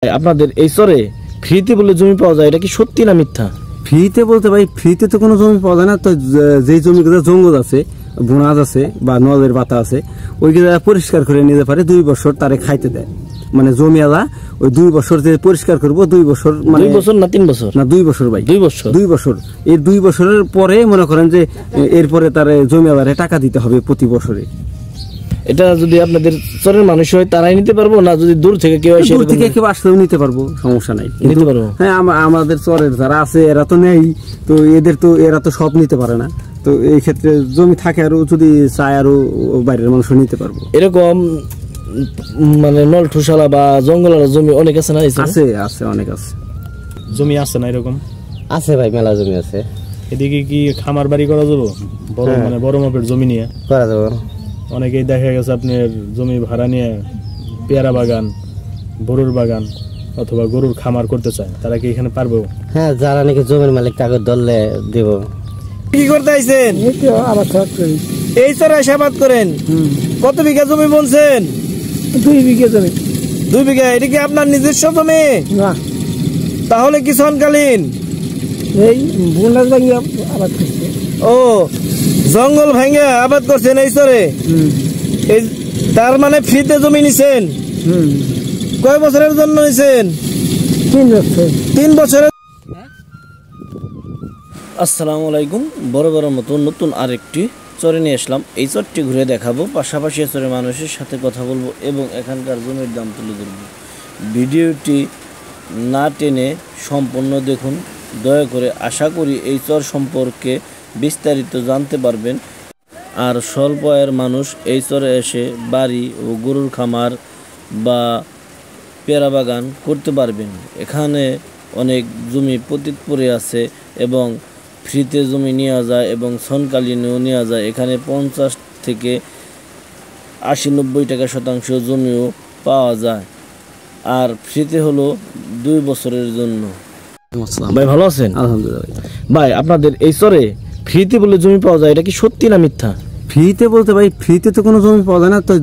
আপনাদের এই চরে ফ্রিতে বলে জমি পাওয়া যায়, এটা কি সত্যি না মিথ্যা? ফ্রিতে বলতে ভাই, ফ্রিতে তো কোনো জমি পাওয়া যায় না। তো যেই জমিগুলো জঙ্গল আছে, বোনাজ আছে বা নদের পাতা আছে, ওইগুলো পরিষ্কার করে নিতে পারে 2 বছর তারে খাইতে দেয়। মানে জমিওয়ালা ওই 2 বছর যে পরিষ্কার করবো, 2 বছর মানে 2 বছর না 3 বছর না 2 বছর ভাই, 2 বছর 2 বছর। এই 2 বছরের পরে মনে করেন যে এরপরে তারে জমিওয়ালারে টাকা দিতে হবে প্রতি বছরে। এটা যদি আপনাদের চরের মানুষ হয় তারাই নিতে পারবো, না যদি দূর থেকে কেউ আসে? দূর থেকে কেউ আসলেও নিতে পারবো, সমস্যা নাই, নিতে পারবো। হ্যাঁ, আমাদের চরের যারা আছে এরা তো নেই, তো এরা তো সব নিতে পারে না। তো এই ক্ষেত্রে জমি থাকে আরো, যদি চায় আরো বাইরের মানুষ নিতে পারবো। এরকম মানে নল ঠুসালা বা জঙ্গলের জমি অনেক আছে না? আছে আছে, অনেক আছে। জমি আছে না এরকম? আছে ভাই, মেলা জমি আছে। এদিকে কি খামার বাড়ি করা যাবো? বড় মানে বড় মাপের জমি নিয়ে করা যাবে। অনেকেই দেখা গেছে আপনার জমি ভাড়া নিয়ে পেয়ারা বাগান, গরুর বাগান অথবা গরুর খামার করতে চায়, তারা কি এখানে পারবে? হ্যাঁ, যারা নাকি জমির মালিক তাকে ধরলে দেব। কি করতে আইছেন? এই চরে আবাদ করেন? কত বিঘা জমি বলছেন? 2 বিঘা জমি। 2 বিঘা? এটা কি আপনার নিজস্ব জমি? না। তাহলে কি সনকালীন? এই বোনাস ভাঙিয়া আবাদ করছে। ও, জঙ্গল ভাঙিয়া আবাদ করছেন এই চরে? এই তার মানে ফ্রিতে জমি নিছেন? কয় বছরের জন্য নিছেন? 3 বছর। 3 বছরের। আসসালামু আলাইকুম। বড় বড় মতো নতুন আরেকটি চরে নিয়ে আসলাম। এই চরটি ঘুরে দেখাবো, পাশাপাশি চরের মানুষের সাথে কথা বলবো এবং এখানকার জমির দাম তুলে ধরবো। ভিডিওটি না টেনে সম্পূর্ণ দেখুন দয়া করে। আশা করি এই চর সম্পর্কে বিস্তারিত জানতে পারবেন। আর স্বল্প আয়ের মানুষ এই চরে এসে বাড়ি ও গরুর খামার বা পেয়ারা বাগান করতে পারবেন। এখানে অনেক জমি পতিত পড়ে আছে এবং ফ্রিতে জমি নেওয়া যায় এবং সনকালীনও নেওয়া যায়। এখানে 50 থেকে 80-90 টাকা শতাংশ জমিও পাওয়া যায়। আর ফ্রিতে হলো 2 বছরের জন্য। ভাই ভালো আছেন? আলহামদুলিল্লাহ ভাই, আপনাদের এই চরে ফ্রিতে বলে জমি পাওয়া যায়, এটা কি সত্যি না মিথ্যা? ফ্রিতে বলতে ভাই, ফ্রিতে তো কোনো জমি পাওয়া যায় না। তো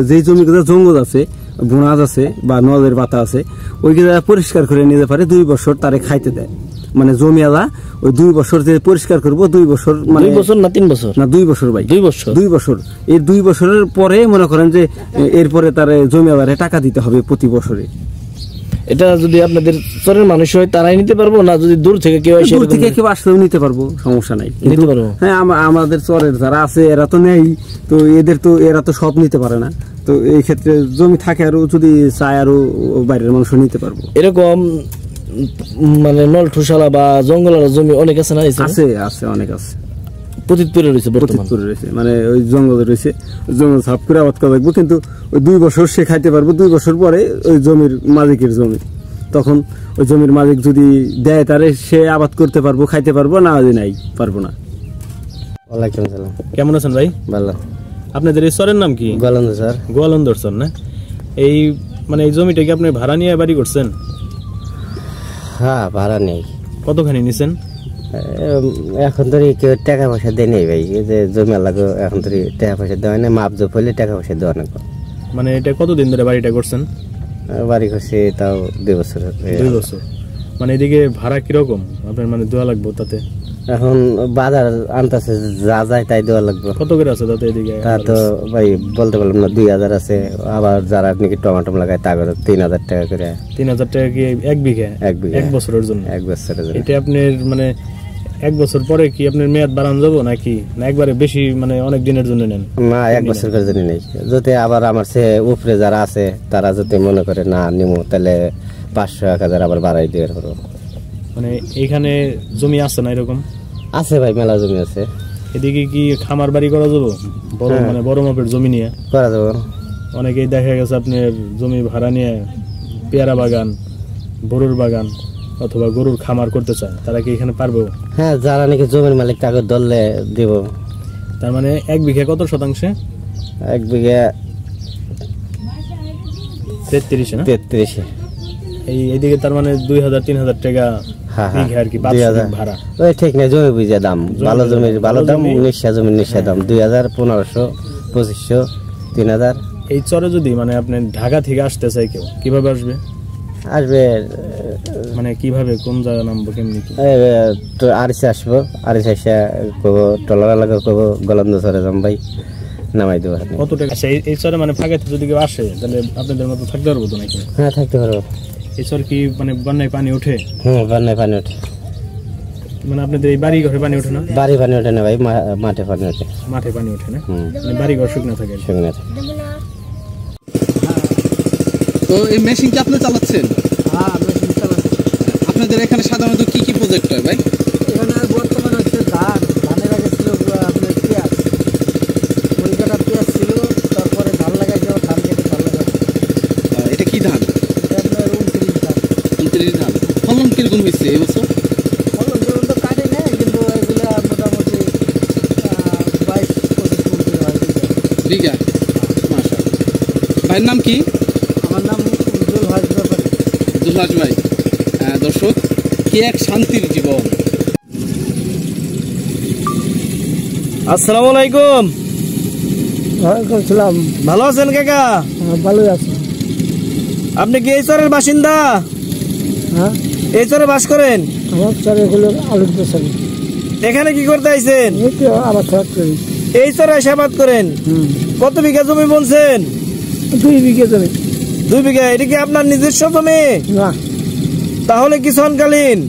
যেই জমিগুলো জঙ্গল আছে, বোনাজ আছে বা নদের পাতা আছে, ওইগুলো পরিষ্কার করে নিতে পারে 2 বছর তারে খাইতে দেয়। মানে জমিওয়ালা ওই 2 বছর যে পরিষ্কার করবো, 2 বছর মানে 2 বছর না 3 বছর না 2 বছর ভাই, 2 বছর 2 বছর। এই 2 বছরের পরে মনে করেন যে এরপরে তারে জমিওয়ালারে টাকা দিতে হবে প্রতি বছরে। এটা যদি আপনাদের চরের মানুষ হয় তারাই নিতে পারবো, না যদি দূর থেকে কেউ আসে? দূর থেকে কেউ আসলেও নিতে পারবো, সমস্যা নাই, নিতে পারবো। হ্যাঁ, আমাদের চরের যারা আছে এরা তো নেই, তো এরা তো সব নিতে পারে না। তো এই ক্ষেত্রে জমি থাকে আরো, যদি চায় আরো বাইরের মানুষ নিতে পারবো। এরকম মানে নল ঠুসালা বা জঙ্গলের জমি অনেক আছে না? আছে আছে, অনেক আছে। পতিত পড়ে রয়েছে, বর্তমানে রয়েছে, মানে ওই জঙ্গলে রয়েছে। জঙ্গল সাফ করে আবাদ করা লাগবে, কিন্তু ওই 2 বছর সে খাইতে পারবো। 2 বছর পরে ওই জমির মালিকের জমি, তখন ওই জমির মালিক যদি দেয় তারে সে আবাদ করতে পারবো, খাইতে পারবো, না যদি নাই পারবো না। ওয়ালাইকুম আসসালাম। কেমন আছেন ভাই? ভালো। আপনাদের এই চরের নাম কি? গোয়ালন্দ স্যার। গোয়ালন্দর চর না? এই মানে এই জমিটা কি আপনি ভাড়া নিয়ে বাড়ি করছেন? হ্যাঁ, ভাড়া নেই। কতখানি নিছেন? এখন তো কেউ টাকা পয়সা দেয় নেই ভাই। এই যে জমি লাগো, এখন তো টাকা পয়সা দেওয়া নেই, মাপ জোপ হলে টাকা পয়সা দেওয়া নেই। মানে এটা কতদিন ধরে বাড়িটা করছেন? বাড়ি করছি তাও 2 বছর। 2 বছর। মানে এদিকে ভাড়া কিরকম আপনার মানে দেওয়া লাগবে? তাতে এখন বাজার আনতেছে, যা যায় তাই দেওয়া লাগবে। কত করে আছে তাতে এদিকে? তা তো ভাই বলতে পারলাম না। 2000 আছে, আবার যারা নাকি টমেটো লাগায় তা করে 3000 টাকা করে। 3000 টাকা কি 1 বিঘা? 1 বিঘা, 1 বছরের জন্য? 1 বছরের জন্য। এটা আপনার মানে 1 বছর পরে কি আপনার মেয়াদ বাড়ানো যাবো নাকি না একবারে বেশি মানে অনেক দিনের জন্য নেন? না, 1 বছর করে জন্য নেই। যদি আবার আমার সে উপরে যারা আছে তারা যদি মনে করে না নিমো, তাহলে 500-1000 আবার বাড়াই দিয়ে পারবো। মানে এইখানে জমি আছে না এরকম? আছে ভাই, মেলা জমি আছে। এদিকে কি খামার বাড়ি করা যাবো? বড় মানে বড় মাপের জমি নিয়ে করা যাবে। অনেকেই দেখা গেছে আপনার জমি ভাড়া নিয়ে পেয়ারা বাগান, গরুর বাগান অথবা গরুর খামার করতে চায়, তারা কি এখানে পারবে? হ্যাঁ, যারা নাকি জমির মালিক তাকে ধরলে দেব। তার মানে 1 বিঘা কত শতাংশে? 1 বিঘা 33 না? 33। এইদিকে তার মানে 2000-3000 টাকা বিঘা আর কি, 500 ভাড়া। ওই ঠিক না, জমি বুঝে দাম, ভালো জমির ভালো দাম, নিঃস্বা জমির নিঃস্বা দাম 2000, 1500, 2500, 3000। এই চরে যদি মানে আপনি ঢাকা থেকে আসতে চাই কেউ, কিভাবে আসবে? আসবে মানে কিভাবে কোন জায়গা নামবো কেমনি কি? তো আরিসে আসবো, আরিসে এসে কবো টলার এলাকা কবো গলন্দ সরে যাম ভাই, নামাই দেবো। কত টাকা? আচ্ছা এই চরে মানে ফাঁকে যদি কেউ আসে তাহলে আপনাদের মতো থাকতে পারবো তো নাকি? হ্যাঁ থাকতে পারবো। এই চর কি মানে বন্যায় পানি ওঠে? বন্যায় পানি ওঠে। মানে আপনাদের এই বাড়ি ঘরে পানি ওঠে না? বাড়ি পানি ওঠে না ভাই, মাঠে পানি ওঠে। মাঠে পানি ওঠে না, মানে বাড়ি ঘর শুকনো থাকে। শুকনো থাকে। তো এই মেশিন কি আপনি চালাচ্ছেন? হ্যাঁ মেশিন চালাচ্ছি। আপনাদের এখানে সাধারণত কি কি প্রজেক্ট হয় ভাই? এখানে বর্তমানে হচ্ছে ধানের আগে ছিল আপনার পেঁয়াজ, ওই কাটা পেঁয়াজ ছিল, তারপরে ধান লাগাইছে, ধান কেটে ধান লাগাইছে। এটা কি ধান? এটা আপনার 29 ধান। 29 ধান। ফলন কিরকম হয়েছে এবছর? ফলন টলন তো কাটে নেই, কিন্তু এগুলা মোটামুটি 22-25 মন করে হয় বিঘা। মাশাআল্লাহ। ভাইয়ের নাম কি? আমার নাম উজ্জ্বল ভাই ব্যাপারী। দুলাজ ভাই। দর্শক, কি এক শান্তির জীবন। আসসালামু আলাইকুম। ওয়ালাইকুম সালাম। ভালো আছেন কাকা? ভালোই আছে। আপনি কি এই চরের বাসিন্দা? হ্যাঁ এই চরে বাস করেন? আমার চর এগুলো আলুর পেছন। এখানে কি করতে আইছেন? এই তো আবার খারাপ করি। এই চরে আশাবাদ করেন? কত বিঘা জমি বলছেন? 2 বিঘে জমি। 2 বিঘা। এটা কি আপনার নিজস্ব জমি? না, তাহলে কি সনকালীন?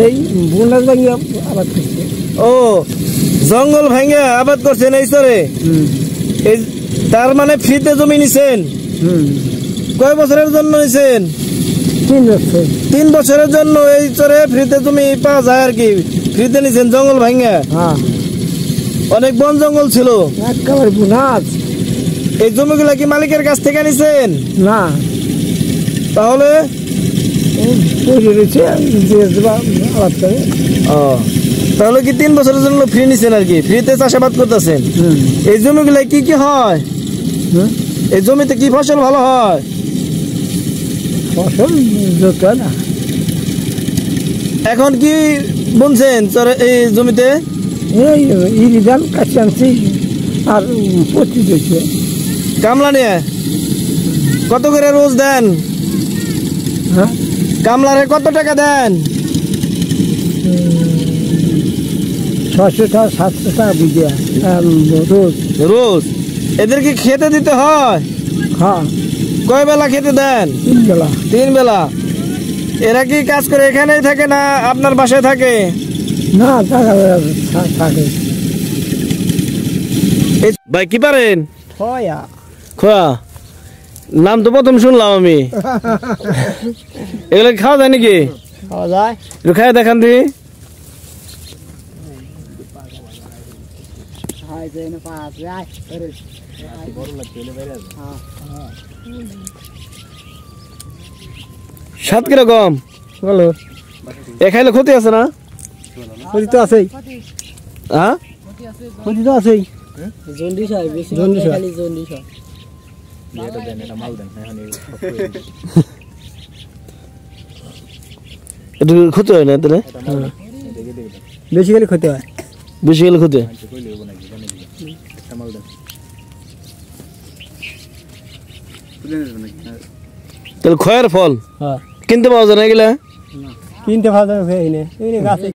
এই বন্যার ভাঙিয়ে আবাদ করছে। ও, জঙ্গল ভেঙে আবাদ করছেন এই চরে? এই তার মানে ফ্রিতে জমি নিছেন? কয় বছরের জন্য নিছেন? 3 বছর। 3 বছরের জন্য এই চরে ফ্রিতে জমি পাওয়া যায় আর কি? ফ্রিতে নিছেন জঙ্গল ভেঙে? হ্যাঁ, অনেক বন জঙ্গল ছিল। একেবারে বুনাজ। এই জমিগুলা কি মালিকের কাছ থেকে নিছেন? না, তাহলে পড়ে রয়েছে, আবাদ করে। ও, তাহলে কি 3 বছরের জন্য ফ্রি নিছেন আর কি? ফ্রিতে চাষাবাদ করতেছেন। এই জমিগুলা কি কি হয়? এই জমিতে কি ফসল ভালো হয়? ফসল যত না। এখন কি বুনছেন চরে এই জমিতে? এই ইরি ধান কাছে আনছি আর পচি দিয়েছে। কামলা নিয়ে কত করে রোজ দেন? হ্যাঁ, কামলারে কত টাকা দেন? 600 টাকা 700 টাকা বিঘা রোজ। রোজ। এদেরকে খেতে দিতে হয়? হ্যাঁ, কয় বেলা খেতে দেন? 3 বেলা। 3 বেলা। এরা কি কাজ করে এখানেই থাকে না আপনার বাসায় থাকে? না, টাকা থাকে। ভাই কি পারেন? খয়া খোয়া নাম তো প্রথম শুনলাম আমি। এগুলো খাওয়া যায় নাকি? খাওয়া যায়। একটু খাই দেখান তুই। স্বাদ কিরকম? বলো, এ খাইলে ক্ষতি আছে না? ক্ষতি তো আছেই। হ্যাঁ, ক্ষতি তো আছেই। জন্ডিস হয় বেশি, জন্ডিস হয়। খালি জন্ডিস হয়। একটু ক্ষতি হয় না তাহলে? বেশি গেলে ক্ষতি হয়। বেশি গেলে ক্ষতি হয়। তাহলে খয়ের ফল হ্যাঁ, কিনতে পাওয়া যায় না এগুলা? কিনতে পাওয়া যায় গাছে।